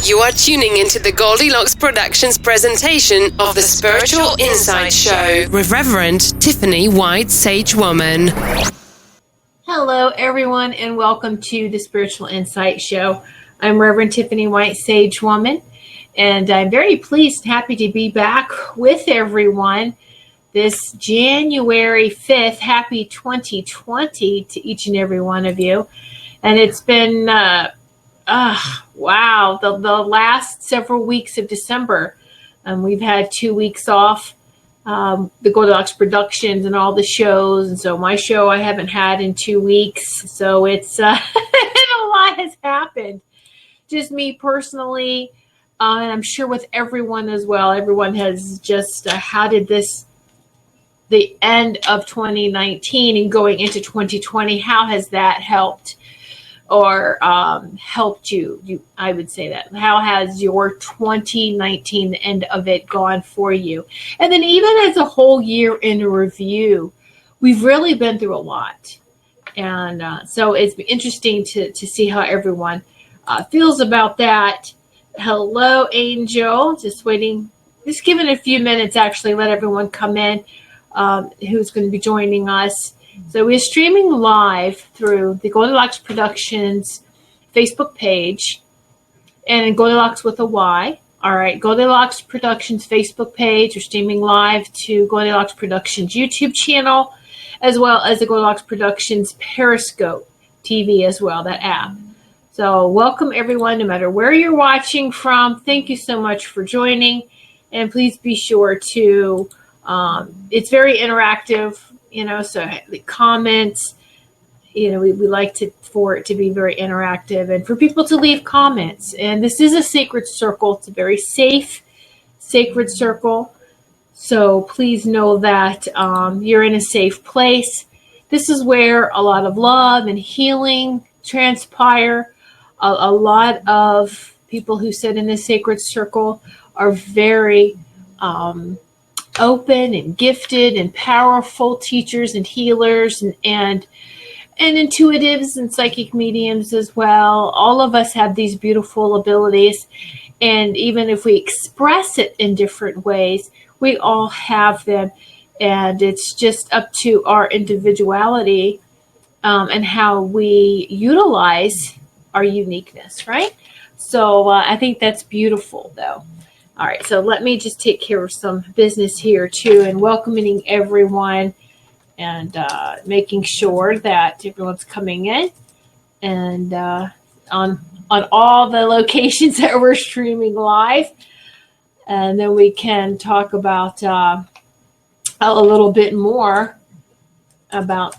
You are tuning into the Goldylocks Productions presentation of the Spiritual Insight Show with Reverend Tiffany White Sage Woman. Hello, everyone, and welcome to the Spiritual Insight Show. I'm Reverend Tiffany White Sage Woman, and I'm very pleased and happy to be back with everyone this January 5th. Happy 2020 to each and every one of you. And it's been wow, the last several weeks of December. We've had 2 weeks off, the Goldylocks Productions and all the shows. And so my show I haven't had in 2 weeks. So it's a lot has happened. Just me personally, and I'm sure with everyone as well. Everyone has just, how did the end of 2019 and going into 2020, how has that helped? Or helped you, I would say that. How has your 2019, the end of it, gone for you? And then even as a whole year in review, we've really been through a lot. And so it's interesting to see how everyone feels about that. Hello, Angel. Just waiting, just giving a few minutes, actually, let everyone come in who's going to be joining us. So we're streaming live through the Goldylocks Productions Facebook page and Goldylocks with a Y. All right, Goldylocks Productions Facebook page. We're streaming live to Goldylocks Productions YouTube channel, as well as the Goldylocks Productions Periscope TV as well, that app. So welcome everyone, no matter where you're watching from. Thank you so much for joining. And please be sure to, it's very interactive. So the comments, we like for it to be very interactive and for people to leave comments. And this is a sacred circle. It's a very safe, sacred circle. So please know that you're in a safe place. This is where a lot of love and healing transpire. A lot of people who sit in this sacred circle are very open and gifted and powerful teachers and healers and intuitives and psychic mediums as well. All of us have these beautiful abilities, and even if we express it in different ways, we all have them, and it's just up to our individuality and how we utilize our uniqueness, right? So I think that's beautiful, though. All right, so let me just take care of some business here too, and welcoming everyone and making sure that everyone's coming in and on all the locations that we're streaming live. And then we can talk about a little bit more about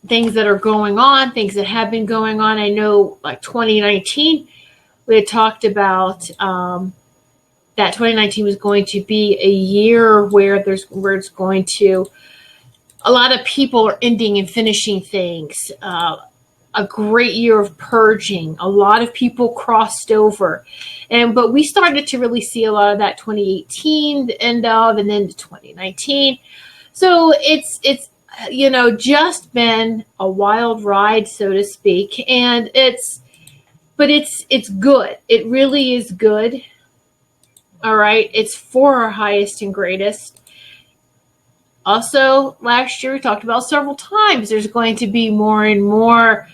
things that are going on, things that have been going on. I know like 2019, we had talked about that 2019 was going to be a year where it's going to, a lot of people are ending and finishing things. A great year of purging. A lot of people crossed over. But we started to really see a lot of that 2018, the end of, and then 2019. So it's just been a wild ride, so to speak. And it's good. It really is good. All right, it's for our highest and greatest. Also, last year we talked about several times, there's going to be more and more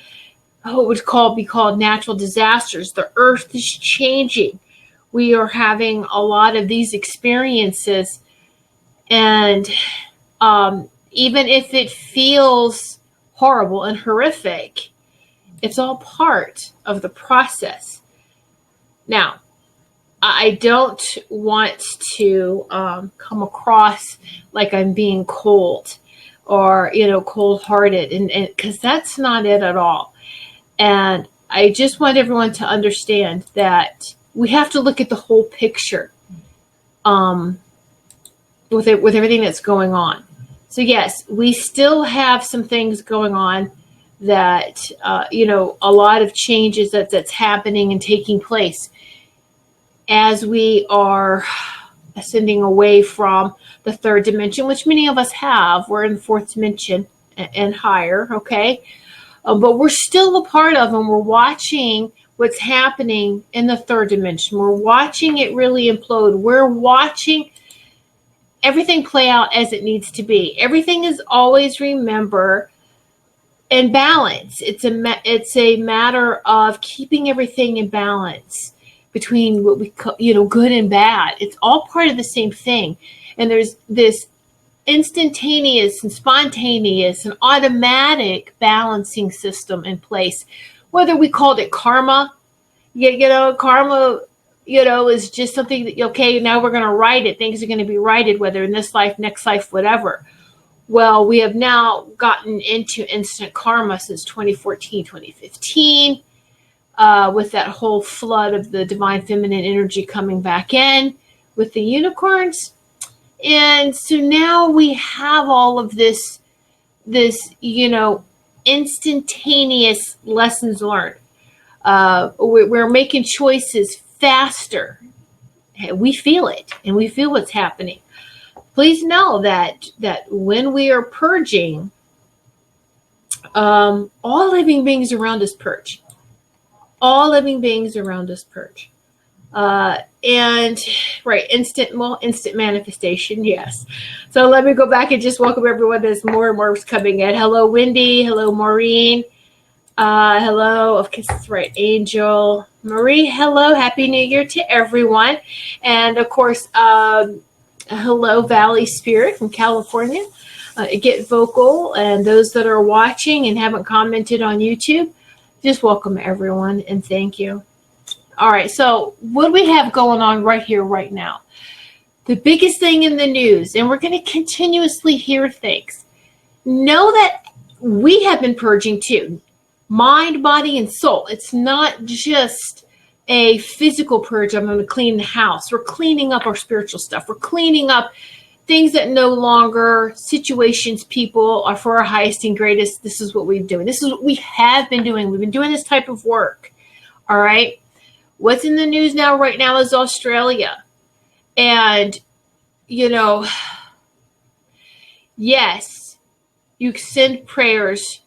what would be called natural disasters. The earth is changing. We are having a lot of these experiences. And even if it feels horrible and horrific, it's all part of the process. Now, I don't want to come across like I'm being cold or, cold-hearted, and because that's not it at all. And I just want everyone to understand that we have to look at the whole picture with everything that's going on. So yes, we still have some things going on that, a lot of changes that's happening and taking place as we are ascending away from the third dimension, which many of us have. We're in the fourth dimension and higher, okay? But we're still a part of, and we're watching what's happening in the third dimension. We're watching it really implode. We're watching everything play out as it needs to be. Everything is always, remember, in balance. It's a matter of keeping everything in balance between what we call, good and bad. It's all part of the same thing. And there's this instantaneous and spontaneous and automatic balancing system in place. Whether we called it karma, karma, is just something that, okay, now we're going to write it. Things are going to be righted, whether in this life, next life, whatever. Well, we have now gotten into instant karma since 2014, 2015, with that whole flood of the divine feminine energy coming back in with the unicorns. And so now we have all of this, instantaneous lessons learned. We're making choices faster. We feel it, and we feel what's happening. Please know that when we are purging, all living beings around us purge. All living beings around us purge. Instant manifestation, yes. So let me go back and just welcome everyone. There's more and more coming in. Hello, Wendy. Hello, Maureen. Hello, of course, that's right, Angel. Marie, hello. Happy New Year to everyone. And of course, hello, Valley Spirit from California. Get vocal. And those that are watching and haven't commented on YouTube, just welcome everyone and thank you. All right, so what do we have going on right here, right now? The biggest thing in the news, and we're going to continuously hear things. Know that we have been purging too. Mind, body, and soul. It's not just a physical purge. I'm going to clean the house. We're cleaning up our spiritual stuff. We're cleaning up things that no longer, situations, people are for our highest and greatest. This is what we're doing. This is what we have been doing. We've been doing this type of work. All right. What's in the news now, right now, is Australia. And, yes, you send prayers.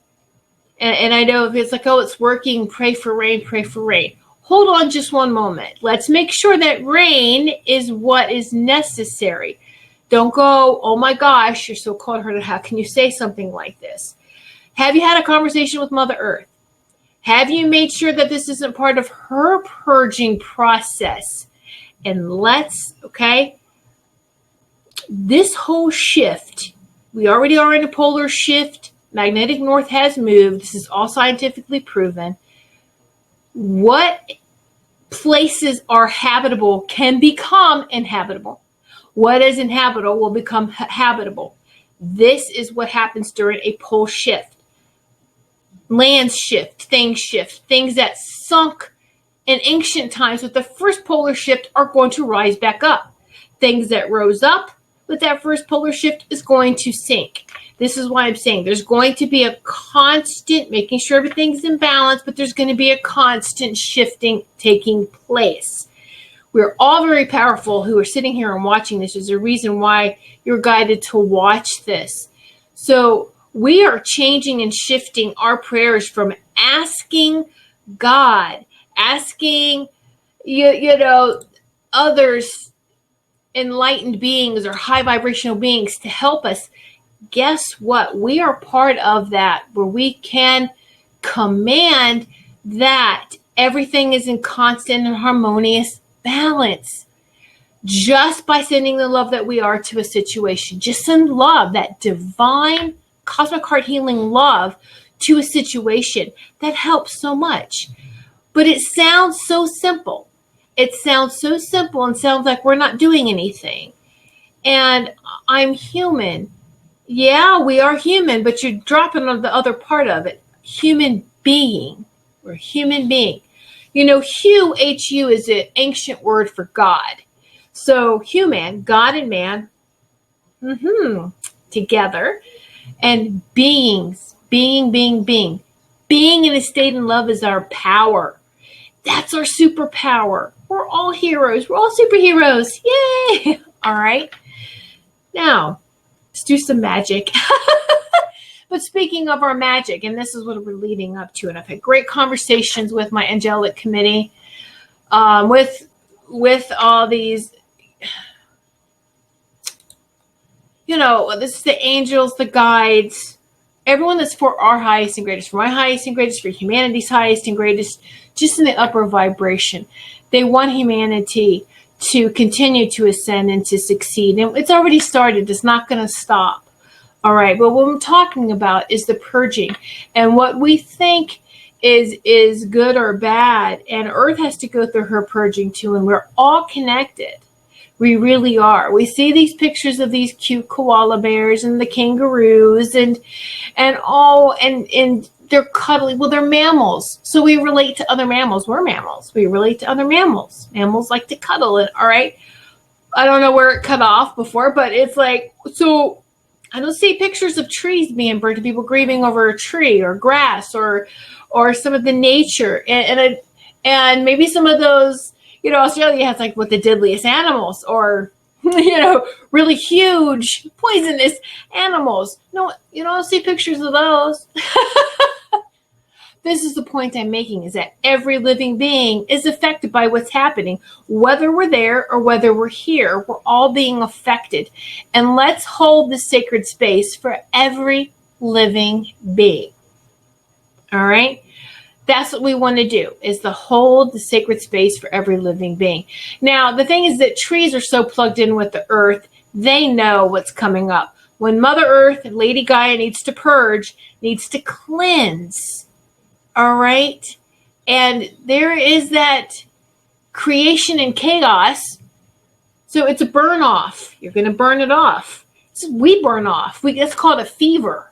And I know if it's like, oh, it's working, pray for rain, pray for rain. Hold on just one moment. Let's make sure that rain is what is necessary. Don't go, oh my gosh, you're so cold-hearted. How can you say something like this? Have you had a conversation with Mother Earth? Have you made sure that this isn't part of her purging process? And this whole shift, we already are in a polar shift. Magnetic north has moved. This is all scientifically proven. What places are habitable can become inhabitable. What is inhabitable will become habitable. This is what happens during a pole shift. Lands shift, things that sunk in ancient times with the first polar shift are going to rise back up. Things that rose up with that first polar shift is going to sink. This is why I'm saying there's going to be a constant making sure everything's in balance, but there's going to be a constant shifting taking place. We're all very powerful who are sitting here and watching this. There's a reason why you're guided to watch this. So we are changing and shifting our prayers from asking God, asking, others, enlightened beings or high vibrational beings to help us. Guess what? We are part of that, where we can command that everything is in constant and harmonious balance. Just by sending the love that we are to a situation. Just send love, that divine cosmic heart healing love to a situation. That helps so much. But it sounds so simple. It sounds so simple and sounds like we're not doing anything. And I'm human. Yeah, we are human, but you're dropping on the other part of it. Human being. We're human being. Hu, H-U, is an ancient word for God. So human, God and man, together. And beings, being. Being in a state in love is our power. That's our superpower. We're all heroes. We're all superheroes. Yay! All right. Now, let's do some magic. But speaking of our magic, and this is what we're leading up to, and I've had great conversations with my angelic committee, with all these, this is the angels, the guides, everyone that's for our highest and greatest, for my highest and greatest, for humanity's highest and greatest, just in the upper vibration. They want humanity to continue to ascend and to succeed. And it's already started. It's not going to stop. All right. But what I'm talking about is the purging, and what we think is good or bad. And Earth has to go through her purging too. And we're all connected. We really are. We see these pictures of these cute koala bears and the kangaroos and they're cuddly. Well, they're mammals. So we relate to other mammals. We're mammals. We relate to other mammals. Mammals like to cuddle. And all right. I don't know where it cut off before, but it's like, so I don't see pictures of trees being burnt, of people grieving over a tree or grass or some of the nature. And maybe some of those, Australia has like what the deadliest animals, or, really huge poisonous animals. No, you don't see pictures of those. This is the point I'm making, is that every living being is affected by what's happening, whether we're there or whether we're here. We're all being affected. And let's hold the sacred space for every living being. All right? That's what we want to do, is to hold the sacred space for every living being. Now, the thing is that trees are so plugged in with the earth, they know what's coming up. When Mother Earth, Lady Gaia, needs to purge, needs to cleanse, all right? And there is that creation and chaos. So it's a burn off. You're going to burn it off. We burn off. That's called a fever.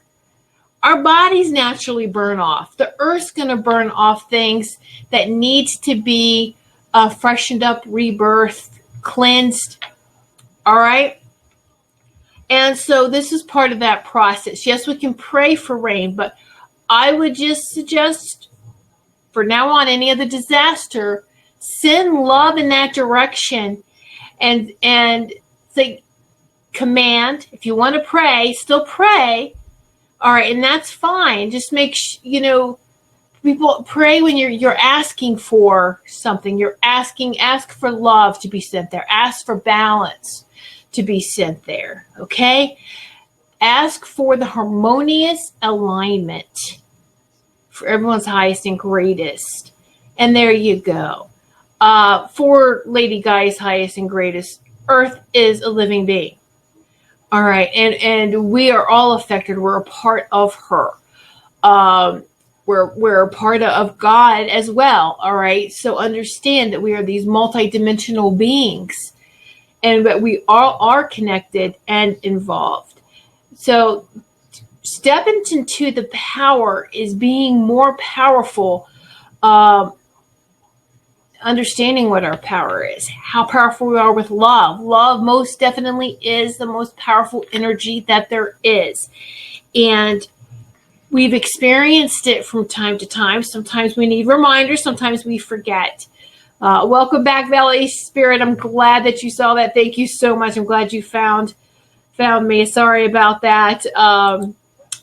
Our bodies naturally burn off. The earth's going to burn off things that needs to be freshened up, rebirthed, cleansed. All right? And so this is part of that process. Yes, we can pray for rain, but I would just suggest, for now on, any of the disaster, send love in that direction and say, command. If you want to pray, still pray. All right, and that's fine. Just make people pray when you're asking for something. Ask for love to be sent there. Ask for balance to be sent there. Okay? Ask for the harmonious alignment for everyone's highest and greatest. And there you go. For Lady Gaia's highest and greatest, Earth is a living being. All right, and we are all affected. We're a part of her. We're a part of God as well. All right, so understand that we are these multidimensional beings, and that we all are connected and involved. So step into the power is being more powerful. Understanding what our power is, how powerful we are with love. Love most definitely is the most powerful energy that there is. And we've experienced it from time to time. Sometimes we need reminders. Sometimes we forget. Welcome back, Valley Spirit. I'm glad that you saw that. Thank you so much. I'm glad you found me. Sorry about that.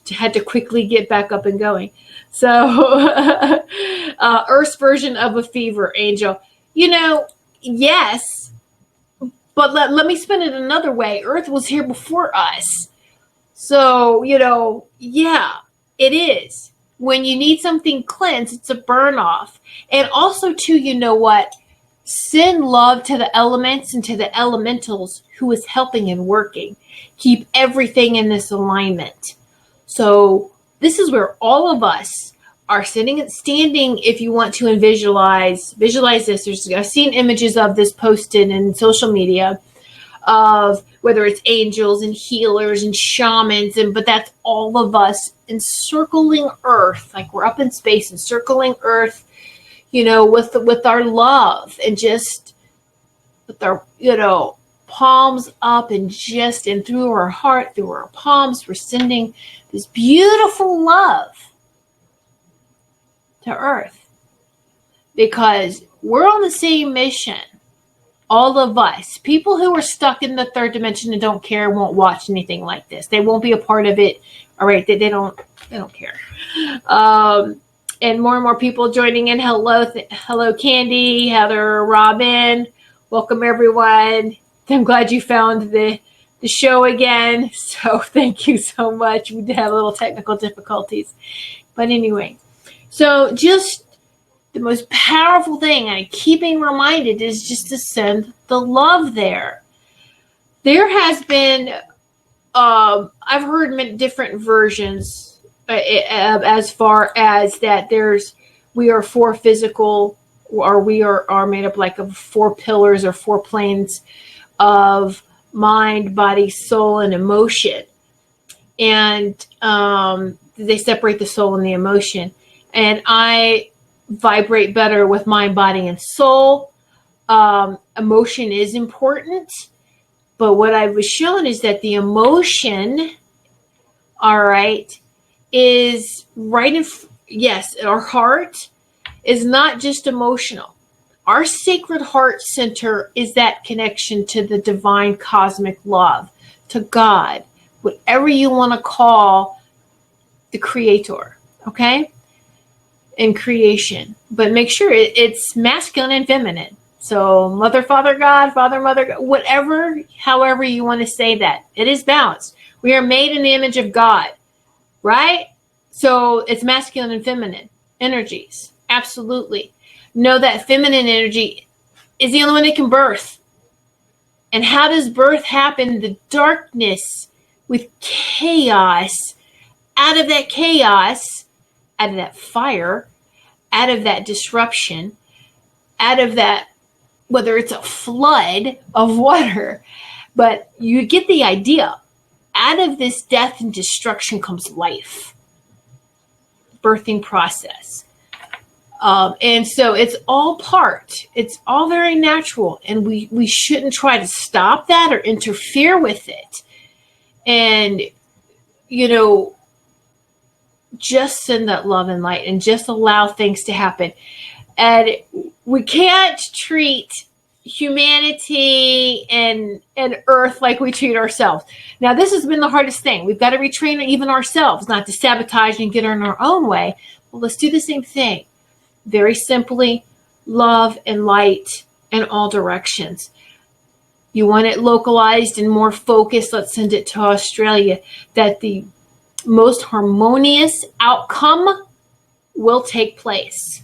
Had to quickly get back up and going. So Earth's version of a fever, Angel. Yes, but let me spin it another way. Earth was here before us. So, yeah, it is. When you need something cleansed, it's a burn off. And also, too, send love to the elements and to the elementals who is helping and working. Keep everything in this alignment. So this is where all of us are standing, if you want to, and visualize this. I've seen images of this posted in social media of whether it's angels and healers and shamans, but that's all of us encircling Earth, like we're up in space, encircling Earth, with our love, and just with our, palms up, and through our heart, through our palms, we're sending this beautiful love to Earth, because we're on the same mission. All of us. People who are stuck in the third dimension and don't care won't watch anything like this. They won't be a part of it All right, they don't care. And more people joining in. Hello, Candy, Heather, Robin. Welcome, everyone. I'm glad you found the show again. So thank you so much. We did have a little technical difficulties. But anyway, so just the most powerful thing I keep being reminded is just to send the love there. There has been, I've heard different versions as far as that we are four physical, or we are made up like of four pillars or four planes of mind, body, soul, and emotion. And they separate the soul and the emotion. And I vibrate better with mind, body, and soul. Emotion is important. But what I was shown is that the emotion, all right, is right in, yes, our heart is not just emotional. Our sacred heart center is that connection to the divine cosmic love, to God, whatever you want to call the creator, okay? In creation. But make sure it's masculine and feminine. So mother, father, God, father, mother, God, whatever, however you want to say that. It is balanced. We are made in the image of God, right? So it's masculine and feminine energies. Absolutely. Know that feminine energy is the only one that can birth. And how does birth happen? The darkness with chaos. Out of that chaos, out of that fire, out of that disruption, out of that, whether it's a flood of water, but you get the idea. Out of this death and destruction comes life. Birthing process. And so it's all very natural, and we shouldn't try to stop that or interfere with it. And, just send that love and light and just allow things to happen. And we can't treat humanity and earth like we treat ourselves. Now, this has been the hardest thing. We've got to retrain even ourselves not to sabotage and get in our own way. Well, let's do the same thing. Very simply, love and light in all directions. You want it localized and more focused, let's send it to Australia, that the most harmonious outcome will take place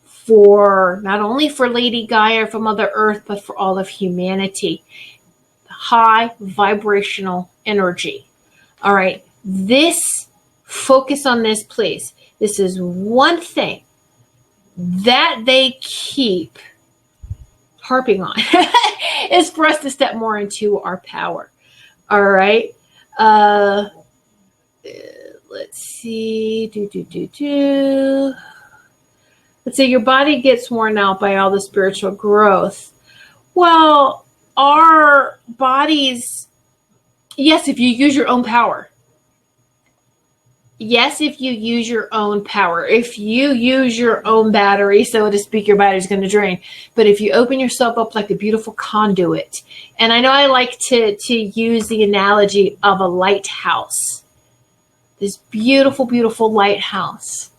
for not only for Lady Gaia, for Mother Earth, but for all of humanity. High vibrational energy. All right, focus on this, please. This is one thing that they keep harping on is for us to step more into our power. All right. Let's see. Let's say your body gets worn out by all the spiritual growth. Well, our bodies, yes, if you use your own power. Yes, if you use your own power. If you use your own battery, so to speak, your battery's going to drain. But if you open yourself up like a beautiful conduit, and I know I like to use the analogy of a lighthouse. This beautiful, beautiful lighthouse.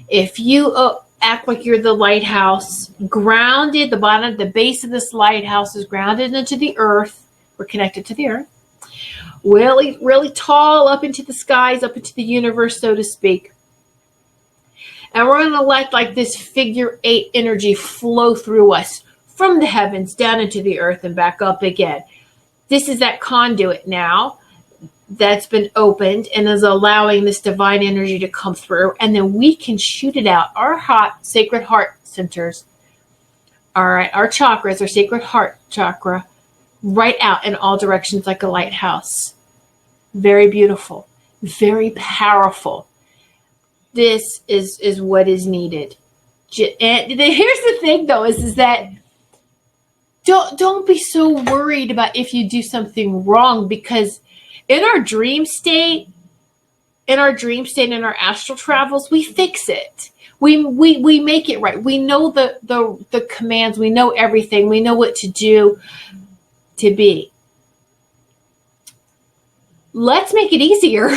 If you act like you're the lighthouse, grounded, the base of this lighthouse is grounded into the earth. We're connected to the earth. Really, really tall up into the skies, up into the universe, so to speak. And we're going to let like this figure 8 energy flow through us from the heavens down into the earth and back up again. This is that conduit now that's been opened and is allowing this divine energy to come through. And then we can shoot it out. Our hot sacred heart centers, all right, our chakras, our sacred heart chakra, right out in all directions like a lighthouse. Very beautiful, very powerful. This is what is needed. And here's the thing, though, is that don't be so worried about if you do something wrong, because in our dream state, in our astral travels, we fix it. We make it right. We know the commands. We know everything. We know what to do to be. let's make it easier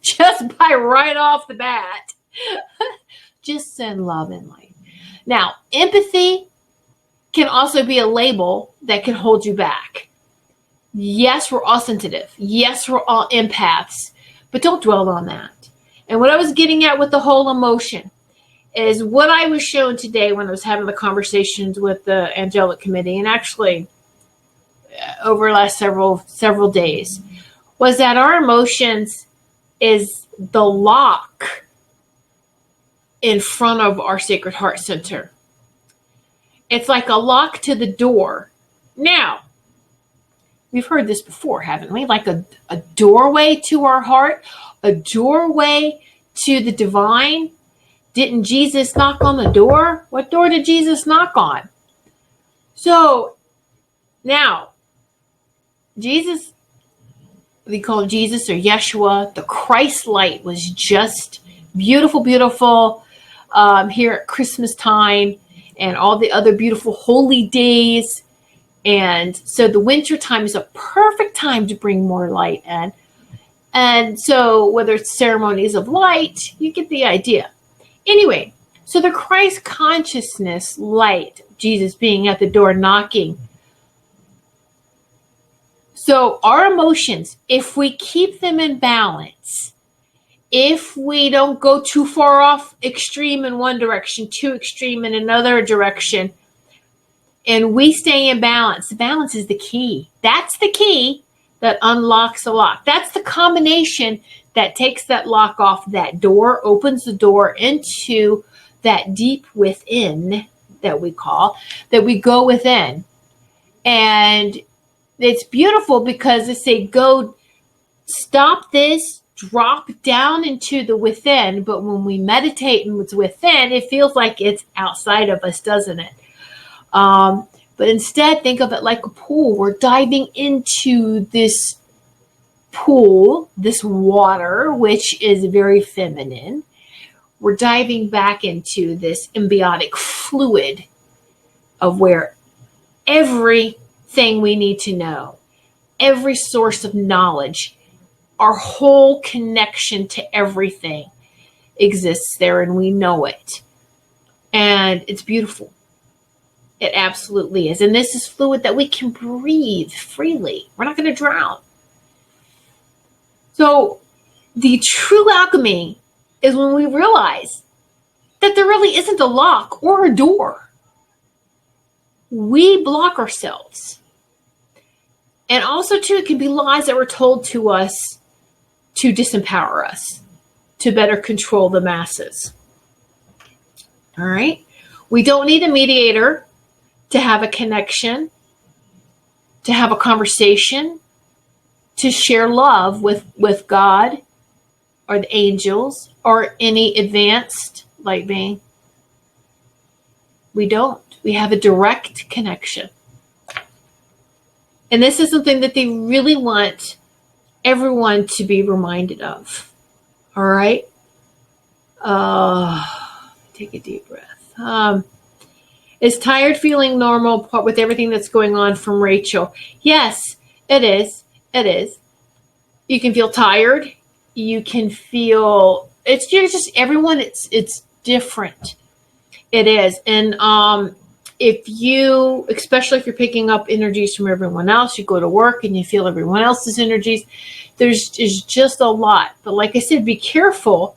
just by right off the bat. Just send love and light. Now, empathy can also be a label that can hold you back. Yes, we're all sensitive. Yes, we're all empaths, but don't dwell on that. And what I was getting at with the whole emotion is what I was shown today when I was having the conversations with the Angelic Committee, and actually over the last several days, was that our emotions is the lock in front of our Sacred Heart Center. It's like a lock to the door. Now, we've heard this before, haven't we? Like a doorway to our heart, a doorway to the divine. Didn't Jesus knock on the door? What door did Jesus knock on? So now, Jesus, we call him Jesus or Yeshua, the Christ light was just beautiful, beautiful here at Christmas time and all the other beautiful holy days. And so the winter time is a perfect time to bring more light in. And so whether it's ceremonies of light, you get the idea. Anyway, so the Christ consciousness light, Jesus being at the door knocking. So our emotions, if we keep them in balance, if we don't go too far off extreme in one direction, too extreme in another direction, and we stay in balance, the balance is the key. That's the key that unlocks the lock. That's the combination that takes that lock off that door, opens the door into that deep within that we go within. And it's beautiful because they say, go stop this, drop down into the within. But when we meditate and what's within, it feels like it's outside of us, doesn't it? But instead, think of it like a pool. We're diving into this pool, this water, which is very feminine. We're diving back into this embiotic fluid of where everything we need to know, every source of knowledge, our whole connection to everything exists there, and we know it. And it's beautiful. It absolutely is. And this is fluid that we can breathe freely. We're not going to drown. So the true alchemy is when we realize that there really isn't a lock or a door. We block ourselves. And also, too, it can be lies that were told to us to disempower us, to better control the masses. All right? We don't need a mediator to have a connection, to have a conversation, to share love with God or the angels or any advanced light being. We don't. We have a direct connection. And this is something that they really want everyone to be reminded of. All right? Take a deep breath. Is tired feeling normal with everything that's going on from Rachel? Yes, it is. It is. You can feel tired. You can feel, it's just everyone, it's different. It is. And if you, especially if you're picking up energies from everyone else, you go to work and you feel everyone else's energies, there's just a lot. But like I said, be careful,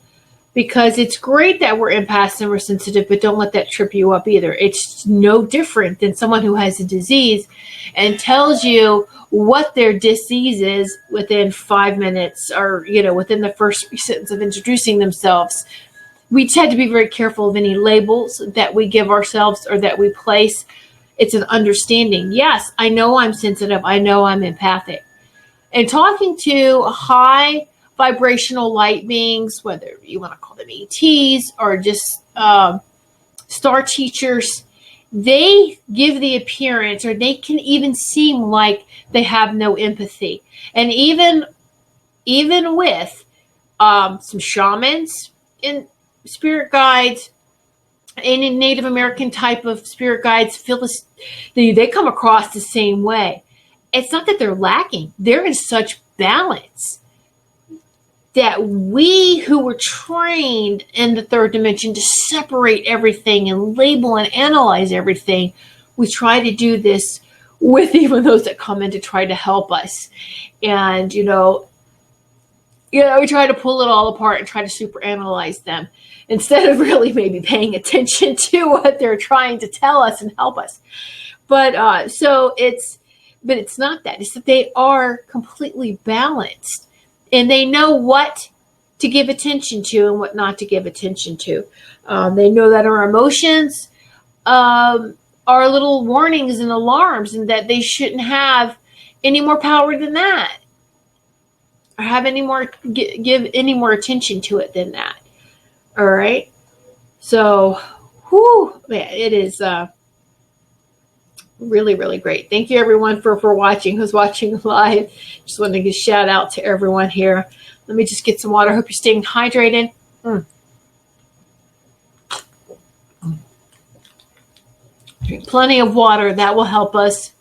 because it's great that we're empaths and we're sensitive, but don't let that trip you up either. It's no different than someone who has a disease and tells you what their disease is within 5 minutes or, within the first sentence of introducing themselves. We just have to be very careful of any labels that we give ourselves or that we place. It's an understanding. Yes, I know I'm sensitive. I know I'm empathic. And talking to high vibrational light beings, whether you want to call them ETs or just star teachers, they give the appearance, or they can even seem like they have no empathy. And even with some shamans and spirit guides, any Native American type of spirit guides, they come across the same way. It's not that they're lacking. They're in such balance that we who were trained in the third dimension to separate everything and label and analyze everything, we try to do this with even those that come in to try to help us. And, we try to pull it all apart and try to super analyze them instead of really maybe paying attention to what they're trying to tell us and help us. But it's not that. It's that they are completely balanced. And they know what to give attention to and what not to give attention to. They know that our emotions are little warnings and alarms, and that they shouldn't have any more power than that, or have any more give any more attention to it than that. All right. So, man, it is really, really great. Thank you, everyone, for watching. Who's watching live? Just want to give a shout out to everyone here. Let me just get some water. Hope you're staying hydrated. Drink plenty of water. That will help us.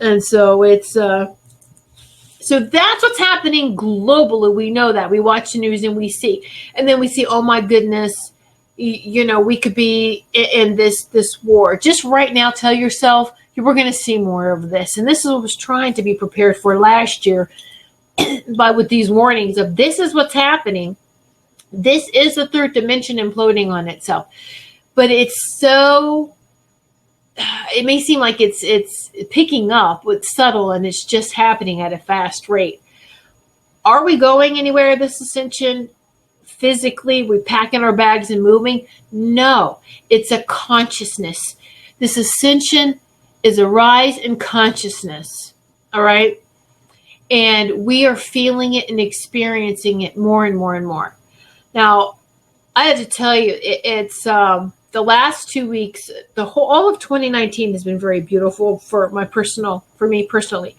And so so that's what's happening globally. We know that. We watch the news and we see. And then we see, oh my goodness, we could be in this war. Just right now, tell yourself we're going to see more of this. And this is what I was trying to be prepared for last year with these warnings of this is what's happening. This is the third dimension imploding on itself. But it's so, it may seem like it's picking up, it's subtle, and it's just happening at a fast rate. Are we going anywhere this ascension? Physically, we packing our bags and moving? No, it's a consciousness. This ascension is a rise in consciousness. All right. And we are feeling it and experiencing it more and more and more. Now, I have to tell you, it's the last 2 weeks, all of 2019 has been very beautiful for me personally.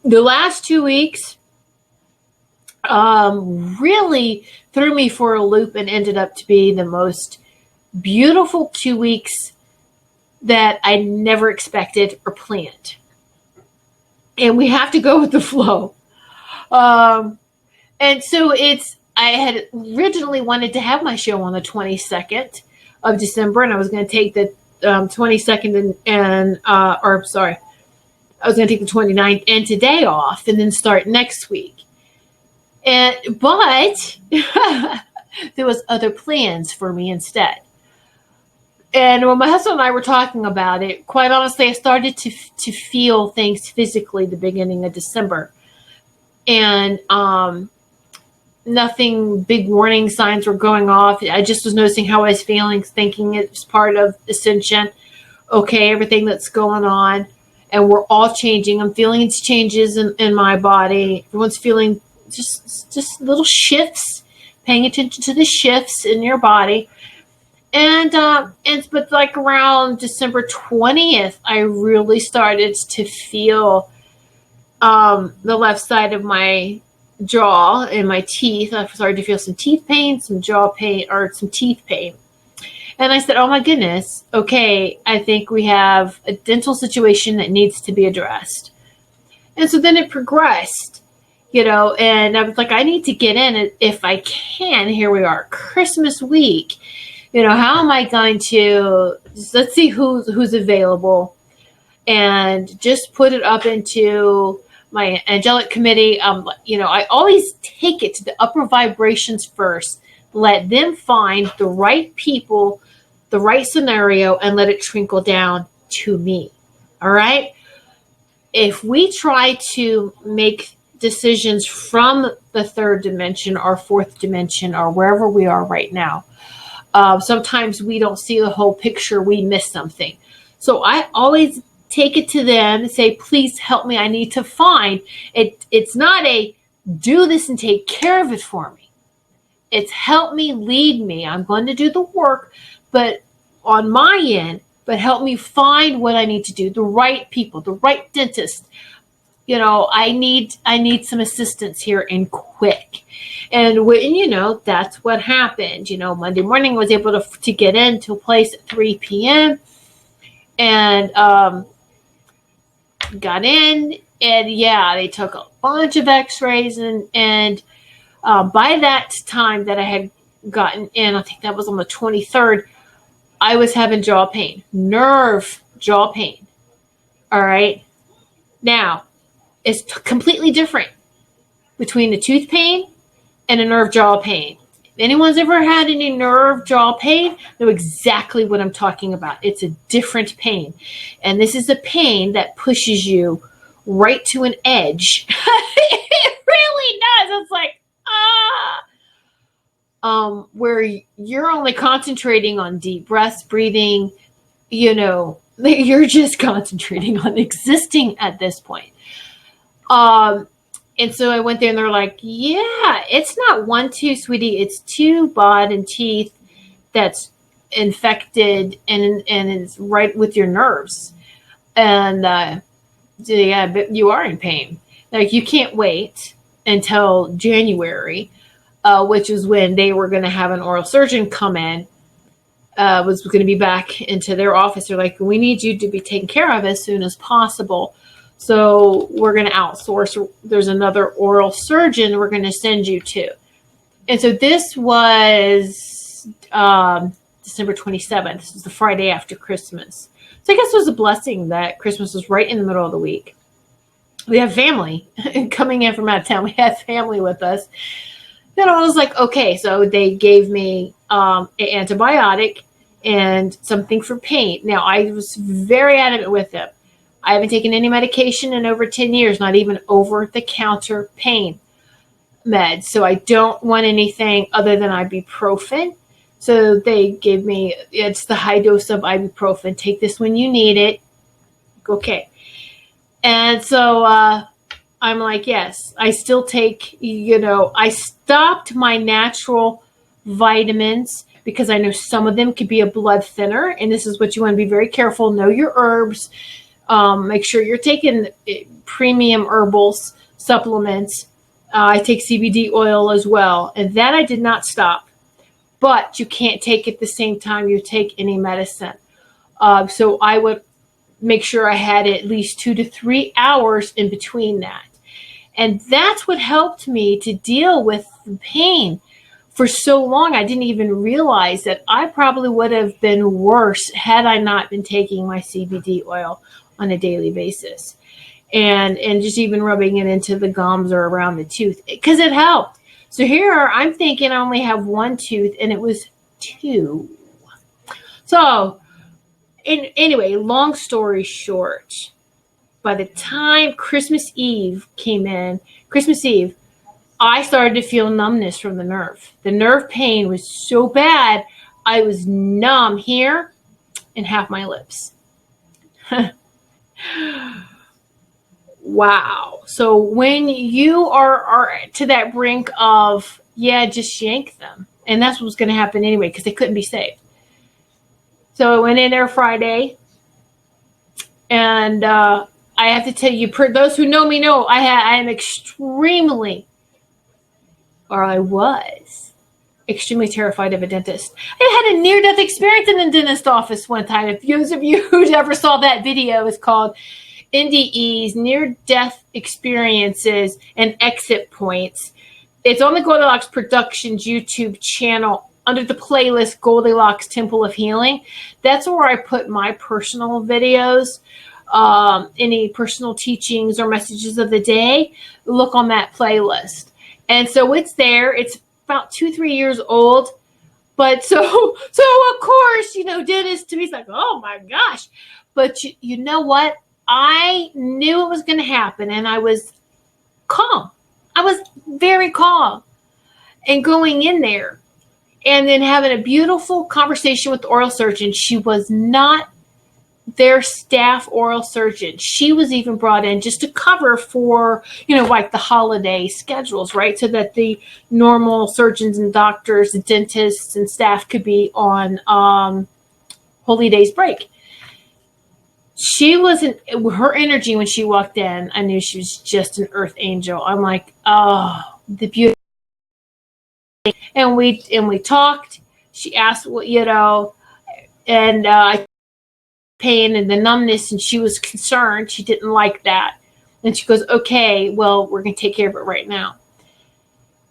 The last 2 weeks really threw me for a loop and ended up to be the most beautiful 2 weeks that I never expected or planned. And we have to go with the flow. And so I had originally wanted to have my show on the 22nd of December, and I was going to take the 22nd I was going to take the 29th and today off and then start next week. But there was other plans for me instead. And when my husband and I were talking about it, quite honestly, I started to feel things physically the beginning of December. And nothing, big warning signs were going off. I just was noticing how I was feeling, thinking it was part of ascension. Okay, everything that's going on. And we're all changing. I'm feeling its changes in my body. Everyone's feeling just little shifts, paying attention to the shifts in your body. But like around December 20th, I really started to feel the left side of my jaw and my teeth. I started to feel some teeth pain, some jaw pain, or some teeth pain. And I said, oh my goodness, okay, I think we have a dental situation that needs to be addressed. And so then it progressed, and I was like, I need to get in if I can. Here we are, Christmas week. How am I going to, let's see who's available and just put it up into my angelic committee. I always take it to the upper vibrations first, let them find the right people, the right scenario, and let it trickle down to me. All right. If we try to make decisions from the third dimension or fourth dimension or wherever we are right now, sometimes we don't see the whole picture. We miss something. So I always take it to them and say, please help me. I need to find it. It's not a do this and take care of it for me. It's help me, lead me. I'm going to do the work, but on my end, but help me find what I need to do. The right people, the right dentist. I need some assistance here and quick. And that's what happened. Monday morning I was able to get into a place at 3 p.m. and got in, and they took a bunch of x-rays and By that time that I had gotten in, I think that was on the 23rd, I was having jaw pain, nerve jaw pain. All right. Now, it's completely different between the tooth pain and a nerve jaw pain. If anyone's ever had any nerve jaw pain, know exactly what I'm talking about. It's a different pain. And this is a pain that pushes you right to an edge. It really does. It's like, where you're only concentrating on deep breaths, breathing, you're just concentrating on existing at this point. And so I went there and they're like, yeah, it's not one tooth, sweetie. It's two bottom teeth that's infected and it's right with your nerves. And yeah, but you are in pain. Like, you can't wait until January, which is when they were going to have an oral surgeon come in, was going to be back into their office. They're like, we need you to be taken care of as soon as possible. So we're going to outsource. There's another oral surgeon we're going to send you to. And so this was December 27th. This was the Friday after Christmas. So I guess it was a blessing that Christmas was right in the middle of the week. We have family coming in from out of town. We had family with us. Then I was like, okay, so they gave me an antibiotic and something for pain. Now, I was very adamant with them. I haven't taken any medication in over 10 years, not even over-the-counter pain meds. So I don't want anything other than ibuprofen. So they gave me, it's the high dose of ibuprofen. Take this when you need it. Okay. And so I'm like, yes, I still take, I stopped my natural vitamins because I know some of them could be a blood thinner. And this is what you want to be very careful. Know your herbs. Make sure you're taking premium herbals, supplements. I take CBD oil as well. And that I did not stop. But you can't take it the same time you take any medicine. So I would make sure I had at least 2 to 3 hours in between that. And that's what helped me to deal with the pain for so long. I didn't even realize that I probably would have been worse had I not been taking my CBD oil on a daily basis. And just even rubbing it into the gums or around the tooth, because it helped. So here I'm thinking I only have one tooth and it was 2. So anyway, long story short, by the time Christmas Eve came in, I started to feel numbness from the nerve. The nerve pain was so bad, I was numb here and half my lips. Wow. So when you are to that brink of, just yank them. And that's what was going to happen anyway, because they couldn't be saved. So I went in there Friday, and I have to tell you, those who know me know, I was extremely terrified of a dentist. I had a near-death experience in the dentist office one time. If those of you who ever saw that video, it's called NDEs, Near-Death Experiences and Exit Points. It's on the Goldylocks Productions YouTube channel under the playlist Goldylocks Temple of Healing. That's where I put my personal videos, any personal teachings or messages of the day. Look on that playlist. And so it's there. It's about 2-3 years old. But so of course, dentist to me is like, oh my gosh. But you know what? I knew it was going to happen, and I was calm. I was very calm. And going in there and then having a beautiful conversation with the oral surgeon. She was not their staff oral surgeon. She was even brought in just to cover for, like the holiday schedules, right? So that the normal surgeons and doctors, dentists and staff could be on Holy Days break. She wasn't, her energy when she walked in, I knew she was just an earth angel. I'm like, oh, the beauty. And we talked. She asked what, and pain and the numbness, and she was concerned. She didn't like that. And she goes, okay, well, we're going to take care of it right now.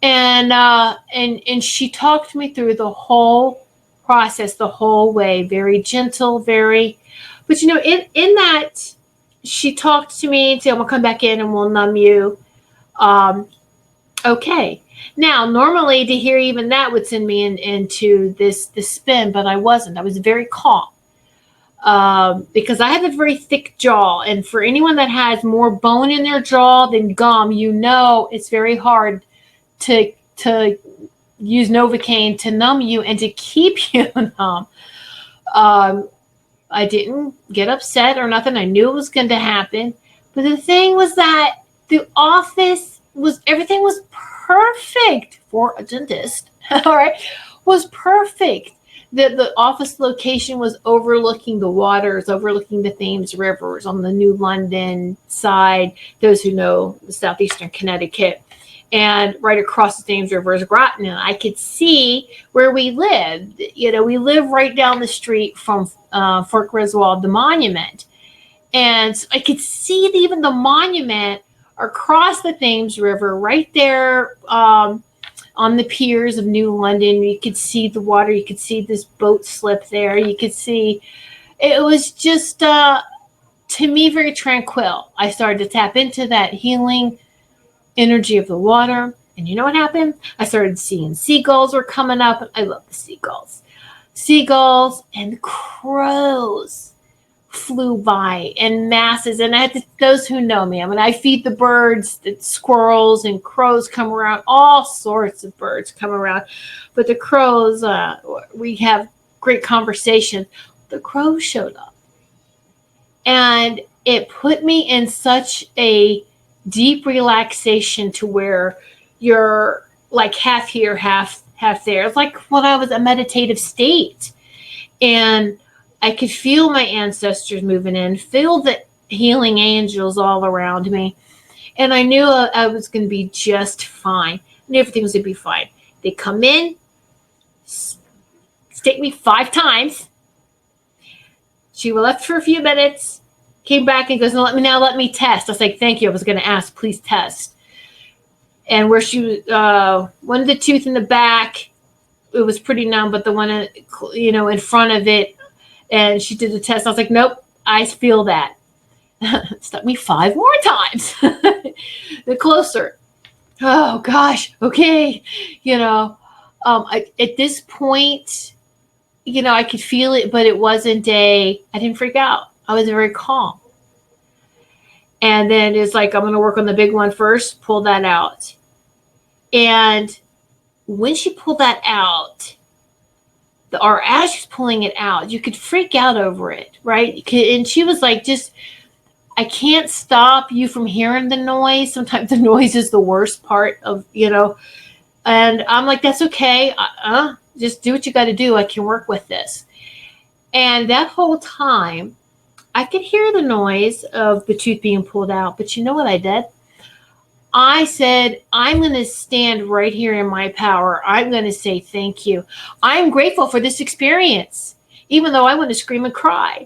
And she talked me through the whole process, the whole way, very gentle, but in that, she talked to me and said, I'm gonna come back in and we'll numb you. Okay. Now, normally to hear even that would send me into this spin, but I wasn't. I was very calm. Because I have a very thick jaw, and for anyone that has more bone in their jaw than gum, it's very hard to use Novocaine to numb you and to keep you numb. I didn't get upset or nothing. I knew it was going to happen. But the thing was that the office everything was perfect for a dentist. All right. Was perfect. The office location was overlooking the waters, overlooking the Thames rivers on the New London side, those who know the southeastern Connecticut. And right across the Thames River is Groton. And I could see where we lived. We live right down the street from Fort Griswold, the monument. And so I could see even the monument across the Thames River right there on the piers of New London. You could see the water. You could see this boat slip there. You could see, it was just, to me, very tranquil. I started to tap into that healing energy of the water. And you know what happened? I started seeing seagulls were coming up. I love the seagulls. Seagulls and crows flew by in masses. And those who know me, I feed the birds, the squirrels and crows come around, all sorts of birds come around. But the crows, we have great conversation. The crows showed up. And it put me in such a deep relaxation to where you're like half here, half there. It's like when I was a meditative state. And I could feel my ancestors moving in, feel the healing angels all around me. And I knew I was going to be just fine. And everything was going to be fine. They come in, stick me 5 times. She left for a few minutes, came back and goes, let me test. I was like, thank you. I was going to ask, please test. And where she was, one of the tooth in the back, it was pretty numb, but the one, in front of it, and she did the test. I was like, nope, I feel that. Stuck me 5 more times. The closer. Oh, gosh. Okay. At this point, I could feel it, but it wasn't I didn't freak out. I was very calm. And then it's like, I'm going to work on the big one first, pull that out. And when she pulled that out, or as she's pulling it out, you could freak out over it, right? And she was like, I can't stop you from hearing the noise. Sometimes the noise is the worst part of, and I'm like, that's okay. Just do what you got to do. I can work with this. And that whole time, I could hear the noise of the tooth being pulled out. But you know what I did? I said, I'm going to stand right here in my power. I'm going to say thank you. I'm grateful for this experience, even though I want to scream and cry.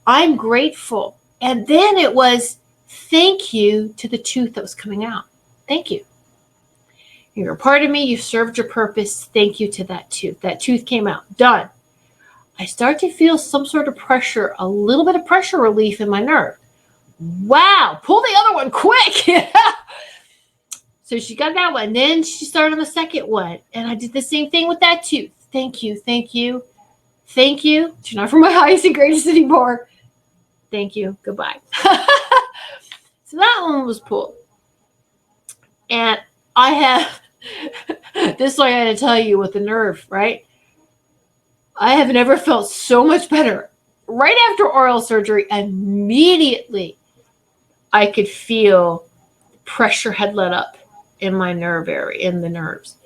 I'm grateful. And then it was thank you to the tooth that was coming out. Thank you. You're a part of me. You've served your purpose. Thank you to that tooth. That tooth came out. Done. I start to feel some sort of pressure, a little bit of pressure relief in my nerve. Wow. Pull the other one quick. So she got that one. Then she started on the second one. And I did the same thing with that tooth. Thank you. Thank you. Thank you. You're not for my highest and greatest anymore. Thank you. Goodbye. So that one was pulled. And I have, this way I had to tell you with the nerve, right? I have never felt so much better. Right after oral surgery, immediately I could feel pressure had let up in my nerve area, in the nerves.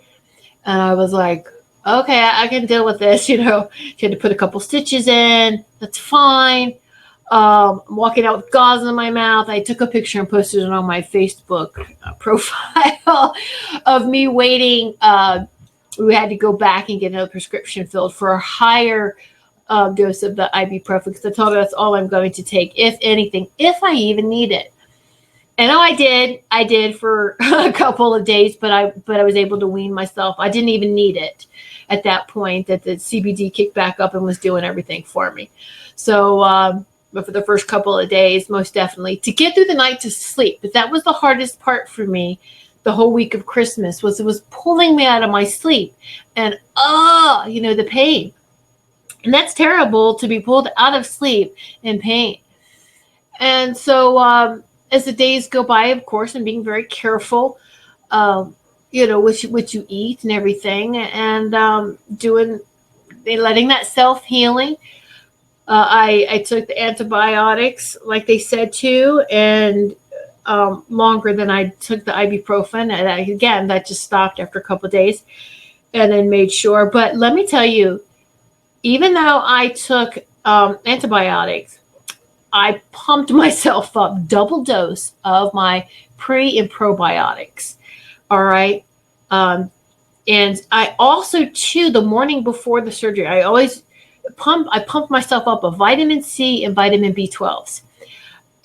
And I was like, okay, I can deal with this. She had to put a couple stitches in. That's fine. I'm walking out with gauze in my mouth. I took a picture and posted it on my Facebook profile of me waiting. We had to go back and get another prescription filled for a higher dose of the ibuprofen because I told her that's all I'm going to take, if anything, if I even need it. And I did for a couple of days, but I was able to wean myself. I didn't even need it at that point, that the CBD kicked back up and was doing everything for me. So, but for the first couple of days, most definitely, to get through the night to sleep. But that was the hardest part for me the whole week of Christmas, was it was pulling me out of my sleep. And, the pain. And that's terrible, to be pulled out of sleep in pain. And so as the days go by, of course, I'm being very careful, what you eat and everything, and letting that self-healing. I took the antibiotics like they said to, and longer than I took the ibuprofen. And that just stopped after a couple of days, and then made sure. But let me tell you, even though I took antibiotics, I pumped myself up double dose of my pre and probiotics. All right. And I also, too, the morning before the surgery, I pumped myself up of vitamin C and vitamin B12s.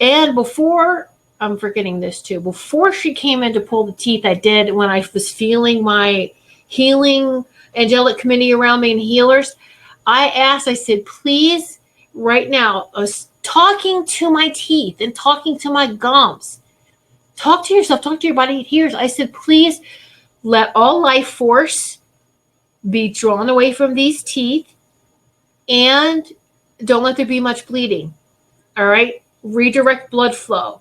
And before, I'm forgetting this too, before she came in to pull the teeth, I did, when I was feeling my healing angelic committee around me and healers, I said, please, right now, talking to my teeth and talking to my gums. Talk to yourself, talk to your body. Here's, I said, please let all life force be drawn away from these teeth, and don't let there be much bleeding. All right? Redirect blood flow.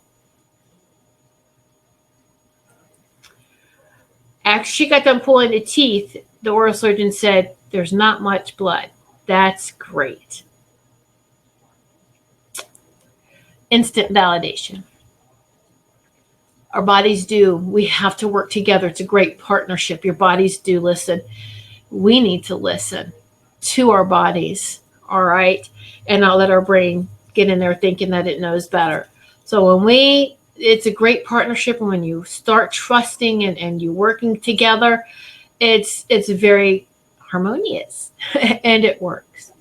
After she got done pulling the teeth, the oral surgeon said, there's not much blood. That's great. Instant validation. Our bodies do. We have to work together. It's a great partnership. Your bodies do listen. We need to listen to our bodies, all right? And not let our brain get in there thinking that it knows better. So it's a great partnership. And when you start trusting and you working together, it's very harmonious and it works.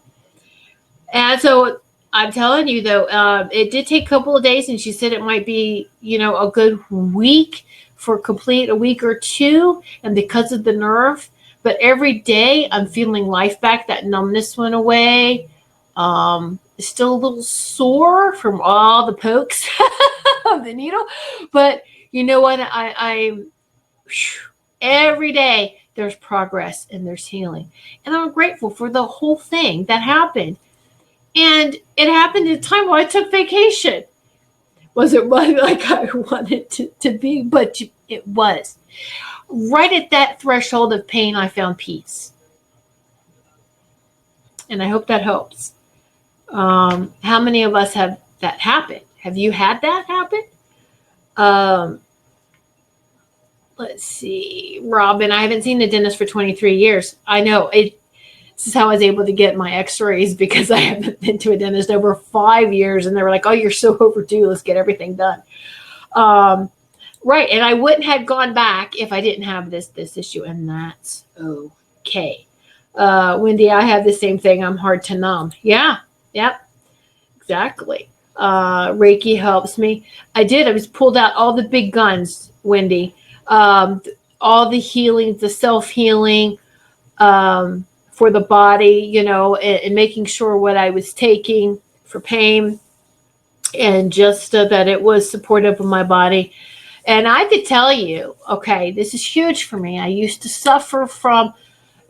And so I'm telling you, though, it did take a couple of days, and she said it might be, a good week for complete, a week or two, and because of the nerve. But every day I'm feeling life back. That numbness went away. Still a little sore from all the pokes of the needle. But you know what? Every day there's progress and there's healing. And I'm grateful for the whole thing that happened. And it happened at a time where I took vacation. Wasn't like I wanted to be, but it was. Right at that threshold of pain, I found peace. And I hope that helps. How many of us have that happen? Have you had that happen? Let's see. Robin, I haven't seen the dentist for 23 years. I know. This is how I was able to get my x-rays, because I haven't been to a dentist over 5 years. And they were like, oh, you're so overdue. Let's get everything done. Right. And I wouldn't have gone back if I didn't have this issue. And that's okay. Wendy, I have the same thing. I'm hard to numb. Yeah. Yep. Exactly. Reiki helps me. I was pulled out all the big guns, Wendy. All the healing, the self-healing, for the body, and making sure what I was taking for pain, and just that it was supportive of my body. And I could tell you, okay, this is huge for me. I used to suffer from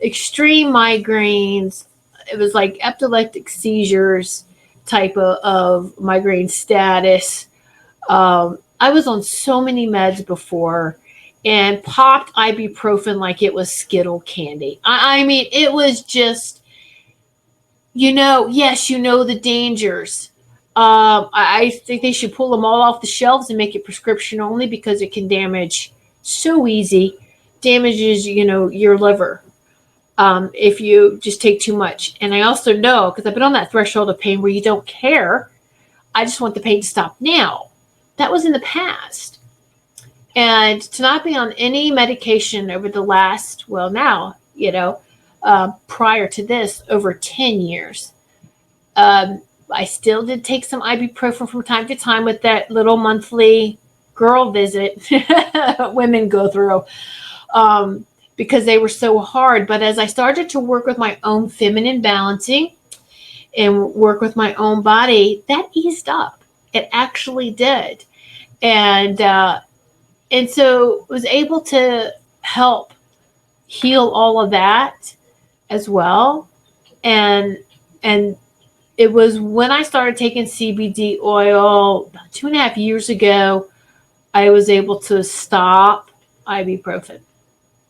extreme migraines. It was like epileptic seizures type of migraine status. I was on so many meds before, and popped ibuprofen like it was Skittle candy. I mean, it was just, yes, the dangers. I think they should pull them all off the shelves and make it prescription only, because it can damages your liver if you just take too much. And I also know, because I've been on that threshold of pain where you don't care. I just want the pain to stop now. That was in the past. And to not be on any medication over the last, prior to this, over 10 years. I still did take some ibuprofen from time to time with that little monthly girl visit women go through, because they were so hard. But as I started to work with my own feminine balancing and work with my own body, that eased up. It actually did. And so was able to help heal all of that as well. And it was when I started taking CBD oil about 2.5 years ago, I was able to stop ibuprofen.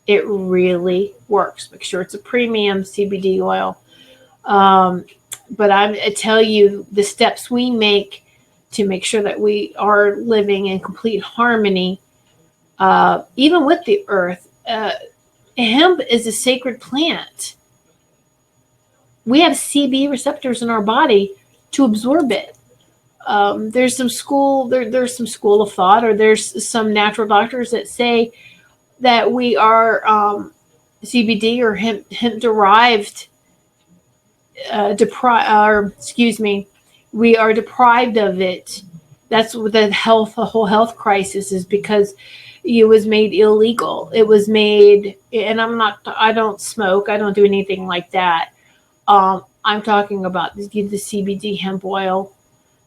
It really works. Make sure it's a premium CBD oil. But I tell you, the steps we make to make sure that we are living in complete harmony, even with the earth. Hemp is a sacred plant. We have CB receptors in our body to absorb it. There's some school of thought, or there's some natural doctors that say that we are CBD or hemp derived, we are deprived of it. That's what the whole health crisis is, because it was made illegal. It was made, and I don't smoke. I don't do anything like that. I'm talking about the CBD hemp oil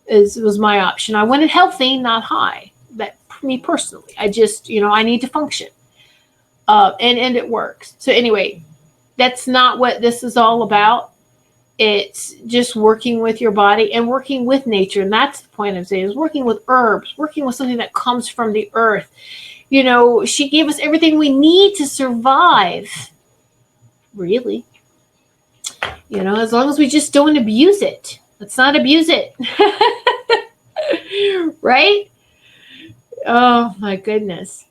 was my option. I wanted healthy, not high. That for me personally, I just, I need to function. And it works. So anyway, that's not what this is all about. It's just working with your body and working with nature. And that's the point I'm saying, is working with herbs, working with something that comes from the earth. She gave us everything we need to survive. Really. As long as we just don't abuse it. Let's not abuse it. Right? Oh my goodness.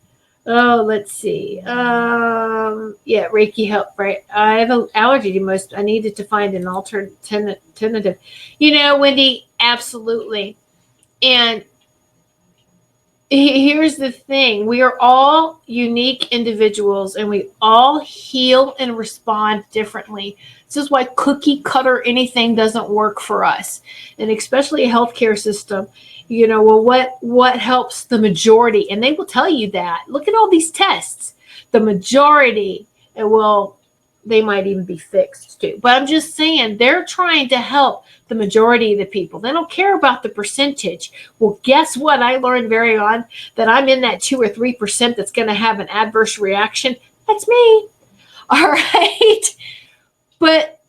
Oh, let's see. Yeah, Reiki help, right? I have an allergy to most. I needed to find an alternative. Wendy, absolutely. And here's the thing. We are all unique individuals, and we all heal and respond differently. This is why cookie cutter anything doesn't work for us. And especially a healthcare system. What helps the majority? And they will tell you that. Look at all these tests. The majority, they might even be fixed too. But I'm just saying, they're trying to help the majority of the people. They don't care about the percentage. Well, guess what? I learned very on that I'm in that 2 or 3% that's going to have an adverse reaction. That's me. All right. But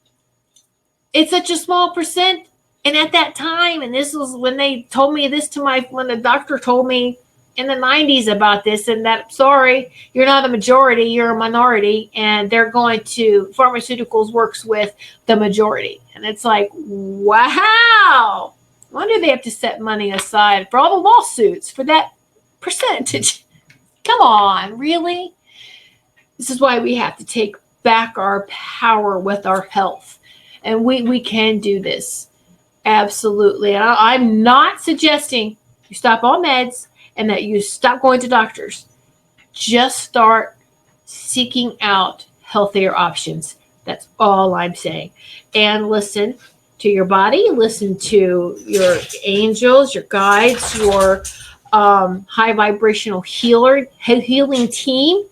it's such a small percent. And at that time, and this was when they told me this when the doctor told me in the 90s about this, and that, sorry, you're not a majority, you're a minority, and pharmaceuticals works with the majority. And it's like, wow. I wonder they have to set money aside for all the lawsuits for that percentage. Come on, really? This is why we have to take back our power with our health. And we can do this. Absolutely. And I'm not suggesting you stop all meds and that you stop going to doctors. Just start seeking out healthier options. That's all I'm saying. And listen to your body. Listen to your angels, your guides, your high vibrational healing team,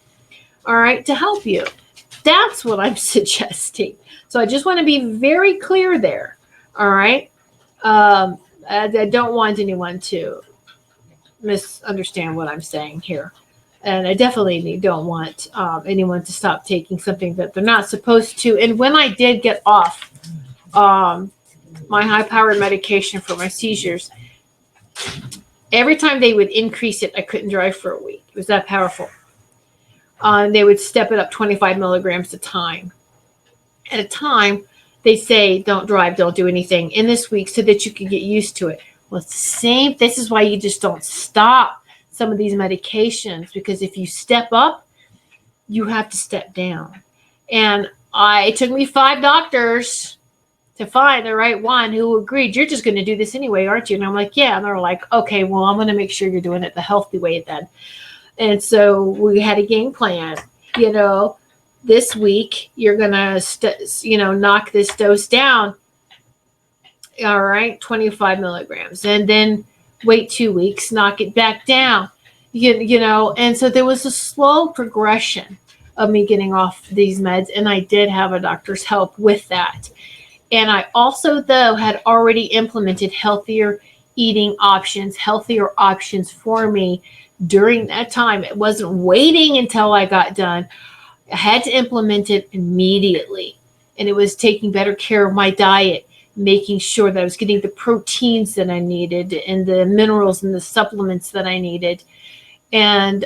all right, to help you. That's what I'm suggesting. So I just want to be very clear there, all right? I don't want anyone to misunderstand what I'm saying here. And I definitely don't want anyone to stop taking something that they're not supposed to. And when I did get off my high-powered medication for my seizures, every time they would increase it, I couldn't drive for a week. It was that powerful. They would step it up 25 milligrams at a time. They say, don't drive, don't do anything in this week so that you can get used to it. Well, it's the same. This is why you just don't stop some of these medications, because if you step up, you have to step down. And it took me 5 doctors to find the right one who agreed, you're just going to do this anyway, aren't you? And I'm like, yeah. And they're like, okay, well, I'm going to make sure you're doing it the healthy way then. And so we had a game plan, this week, you're going to, knock this dose down. All right, 25 milligrams. And then wait 2 weeks, knock it back down. And so there was a slow progression of me getting off these meds, and I did have a doctor's help with that. And I also, though, had already implemented healthier options for me during that time. It wasn't waiting until I got done. I had to implement it immediately. And it was taking better care of my diet, making sure that I was getting the proteins that I needed and the minerals and the supplements that I needed. And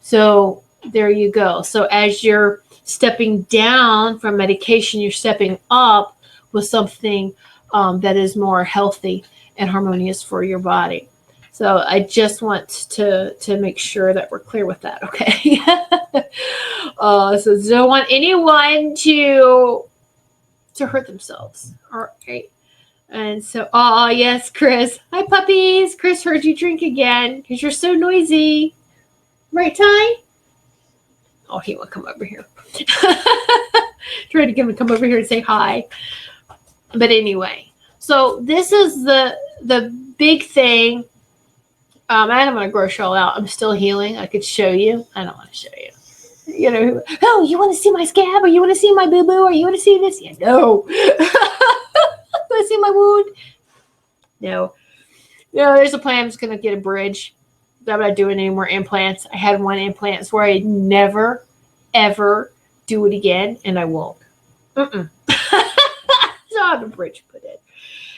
so there you go. So as you're stepping down from medication, you're stepping up with something that is more healthy and harmonious for your body. So I just want to make sure that we're clear with that, okay? So don't want anyone to hurt themselves, all right? And so, yes, Chris. Hi, puppies. Chris heard you drink again because you're so noisy. Right, Ty? Oh, he won't come over here. Try to get him to come over here and say hi. But anyway, so this is the big thing. And I'm going to gross y'all out. I'm still healing. I could show you. I don't want to show you. Oh, you want to see my scab, or you want to see my boo-boo, or you want to see this? Yeah, no. You want to see my wound? No. There's a plan. I'm just going to get a bridge. I'm not doing any more implants. I had one implant where I never, ever do it again, and I won't. So I have a bridge put in.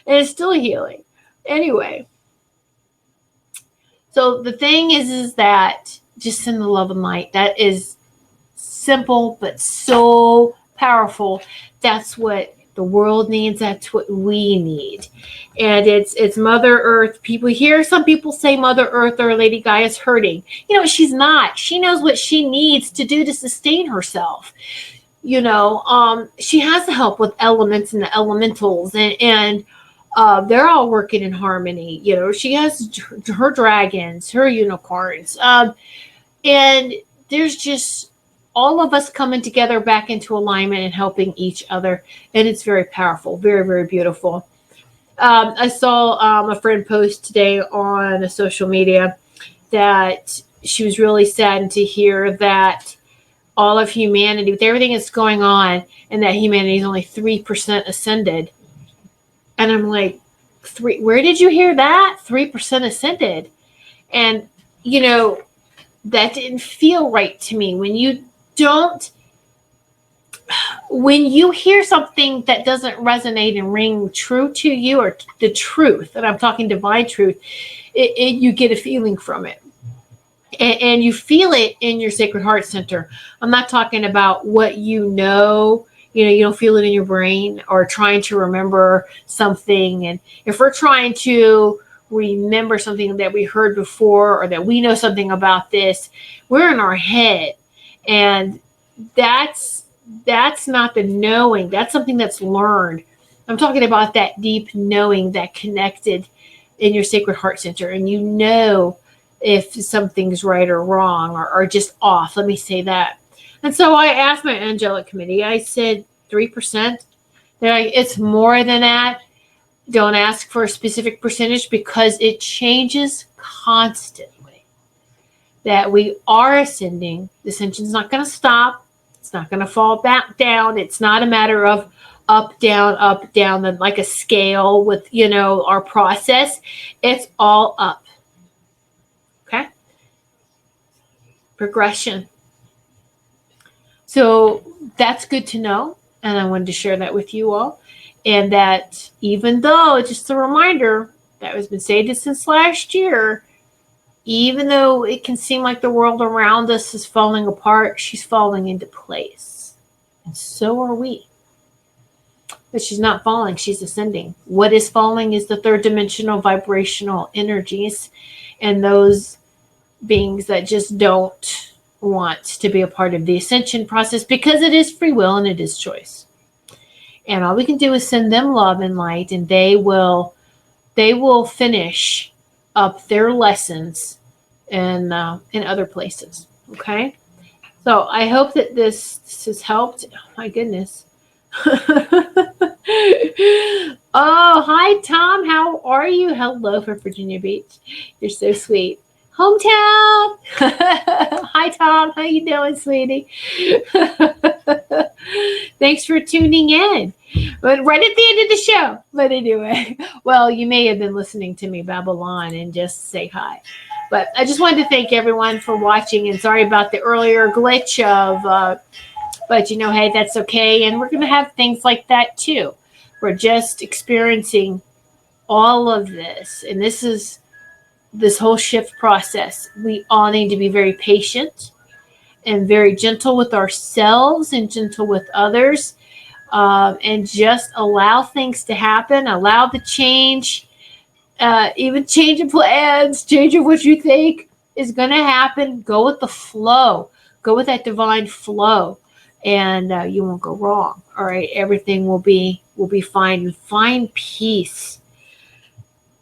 And it's still healing. Anyway. So the thing is that just send the love and light. That is simple, but so powerful. That's what the world needs. That's what we need. And it's Mother Earth. Some people say Mother Earth or Lady Gaia is hurting. She's not. She knows what she needs to do to sustain herself. She has to help with elements and the elementals, and they're all working in harmony. She has her dragons, her unicorns, and there's just all of us coming together back into alignment and helping each other. And it's very powerful, very, very beautiful. I saw a friend post today on social media that she was really saddened to hear that all of humanity, with everything that's going on, and that humanity is only 3% ascended. And I'm like, where did you hear that? 3% ascended. And, that didn't feel right to me. When you hear something that doesn't resonate and ring true to you, or the truth, and I'm talking divine truth, you get a feeling from it. And you feel it in your Sacred Heart Center. I'm not talking about what you don't feel it in your brain or trying to remember something. And if we're trying to remember something that we heard before, or that we know something about this, we're in our head. And that's not the knowing. That's something that's learned. I'm talking about that deep knowing, that connected in your Sacred Heart Center. And if something's right or wrong, or just off. Let me say that. And so I asked my angelic committee, I said 3%. They're like, it's more than that. Don't ask for a specific percentage because it changes constantly. That we are ascending. The ascension is not going to stop. It's not going to fall back down. It's not a matter of up, down, like a scale with, our process. It's all up. Okay? Progression. So that's good to know. And I wanted to share that with you all. And that even though, just a reminder, that has been stated since last year, even though it can seem like the world around us is falling apart, she's falling into place. And so are we. But she's not falling, she's ascending. What is falling is the third dimensional vibrational energies and those beings that just don't want to be a part of the ascension process, because it is free will and it is choice. And all we can do is send them love and light, and they will finish up their lessons in other places. Okay, so I hope that this has helped. Oh my goodness. Oh, hi Tom, how are you? Hello from Virginia Beach. You're so sweet. hometown. Hi, Tom. How you doing, sweetie? Thanks for tuning in. But right at the end of the show. But anyway, well, you may have been listening to me babble on and just say hi. But I just wanted to thank everyone for watching, and sorry about the earlier glitch of, but hey, that's okay. And we're going to have things like that too. We're just experiencing all of this. And this is this whole shift process. We all need to be very patient and very gentle with ourselves and gentle with others, and just allow things to happen, allow the change, even change of plans, change of what you think is going to happen. Go with the flow. Go with that divine flow, and you won't go wrong. All right, everything will be fine. And find peace.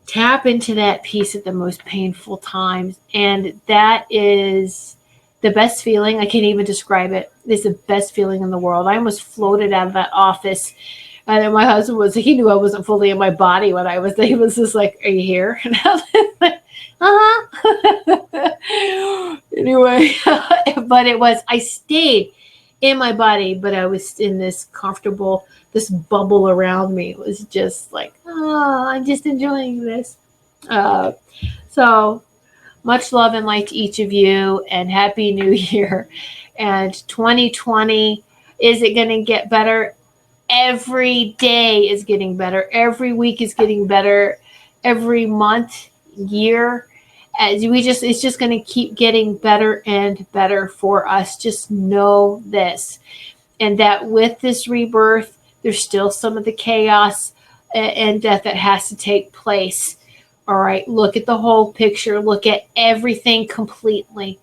Tap into that peace at the most painful times, and that is the best feeling. I can't even describe it. It's the best feeling in the world. I almost floated out of that office. And then my husband he knew I wasn't fully in my body when I was there. He was just like, "Are you here?" And I was like, uh-huh. Anyway, but I stayed in my body, but I was in this comfortable, this bubble around me. It was just like, oh, I'm just enjoying this. So much love and light to each of you, and Happy New Year. And 2020, is it going to get better? Every day is getting better. Every week is getting better. Every month, year, it's just going to keep getting better and better for us. Just know this, and that with this rebirth, there's still some of the chaos and death that has to take place. All right, look at the whole picture. Look at everything completely,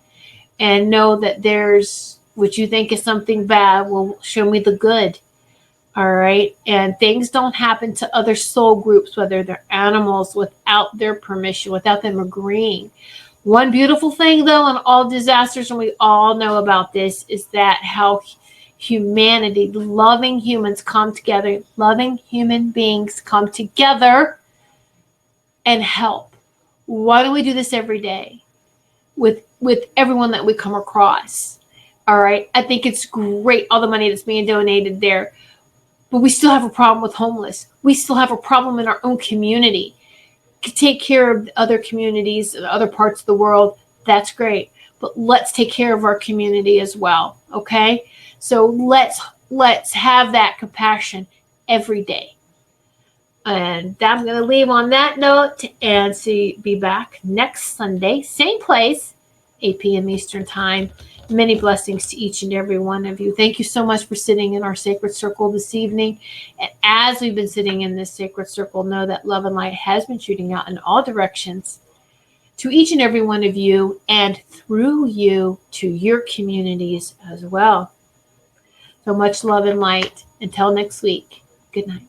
and know that there's what you think is something bad will show me the good. All right, and things don't happen to other soul groups, whether they're animals, without their permission, without them agreeing. One beautiful thing, though, in all disasters, and we all know about this, is that how humanity, loving humans come together, loving human beings come together and help. Why don't we do this every day with everyone that we come across? All right, I think it's great, all the money that's being donated there, but we still have a problem with homeless. We still have a problem in our own community. Take care of other communities and other parts of the world. That's great, but let's take care of our community as well. Okay, so let's have that compassion every day. And I'm going to leave on that note and be back next Sunday, same place, 8 p.m. Eastern Time. Many blessings to each and every one of you. Thank you so much for sitting in our sacred circle this evening. And as we've been sitting in this sacred circle, know that love and light has been shooting out in all directions to each and every one of you, and through you to your communities as well. So much love and light. Until next week, good night.